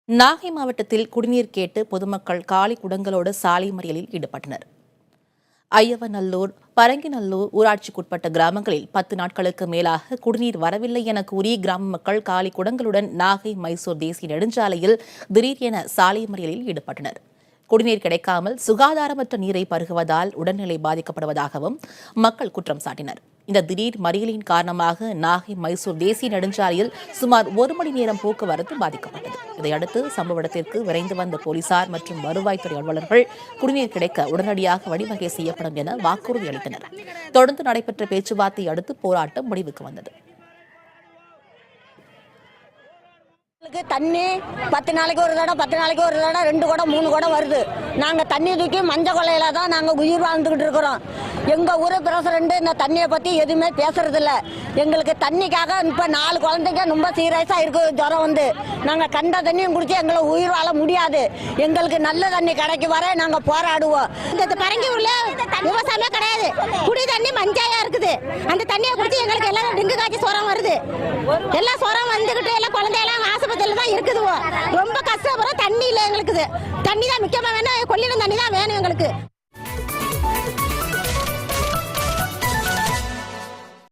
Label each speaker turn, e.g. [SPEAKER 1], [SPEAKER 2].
[SPEAKER 1] நாகை மாவட்டத்தில் குடிநீர் கேட்டு பொதுமக்கள் காலி குடங்களோடு சாலை மறியலில் ஈடுபட்டனர். ஐயவநல்லூர், பரங்கிநல்லூர் ஊராட்சிக்குட்பட்ட கிராமங்களில் 10 நாட்களுக்கு மேலாக குடிநீர் வரவில்லை என கூறி கிராம மக்கள் காலி குடங்களுடன் நாகை மைசூர் தேசிய நெடுஞ்சாலையில் திடீரென சாலை மறியலில் ஈடுபட்டனர். குடிநீர் கிடைக்காமல் சுகாதாரமற்ற நீரை பருகுவதால் உடல்நிலை பாதிக்கப்படுவதாகவும் மக்கள் குற்றம் சாட்டினர். இந்த திடீர் மறியலின் காரணமாக நாகை மைசூர் தேசிய நெடுஞ்சாலையில் சுமார் 1 மணி நேரம் போக்குவரத்து பாதிக்கப்பட்டது. இதையடுத்து சம்பவ இடத்திற்கு விரைந்து வந்த போலீசார் மற்றும் வருவாய்த்துறை அலுவலர்கள் குடிநீர் கிடைக்க உடனடியாக வழிவகை செய்யப்படும் என வாக்குறுதி அளித்தனர். தொடர்ந்து நடைபெற்ற பேச்சுவார்த்தையை அடுத்து போராட்டம் முடிவுக்கு வந்தது.
[SPEAKER 2] தண்ணி 10 நாளைக்கு ஒரு தடவை 2 குடம் 3 குடம் வருது. நாங்க தண்ணி தூக்கி மஞ்ச கொள்ளையில தான் நாங்க உயிர் வாழ்ந்துகிட்டு இருக்கிறோம். எங்க ஊரு பிரசிடண்ட் இந்த தண்ணியை பத்தி எதுவுமே பேசுறது இல்ல. எங்களுக்கு தண்ணிக்காக இப்ப 4 குழந்தைங்க ரொம்ப சீரியஸா இருக்கு. ஜுரம் வந்து நாங்க கண்ட தண்ணியும் குடிச்சு எங்களை உயிர் வாழ முடியாது. எங்களுக்கு நல்ல தண்ணி கிடைக்கு வர நாங்க போராடுவோம்.
[SPEAKER 3] இந்த பரங்கி ஊர்ல விவசாயமே கிடையாது. குடி தண்ணி மஞ்சாயா இருக்குது. அந்த தண்ணியை குடிச்சு எங்களுக்கு எல்லாம் டெங்கு காய்ச்சி சொரம் வருது. எல்லாம் சொரம் வந்துகிட்டு எல்லாம் குழந்தையெல்லாம் ஆஸ்பத்திரியில தான் இருக்குதுவோ. ரொம்ப கஷ்டப்படுறோம். தண்ணி இல்லை எங்களுக்கு. தண்ணி தான் முக்கியமா வேணும். கொள்ளிடம் தண்ணி தான் வேணும் எங்களுக்கு.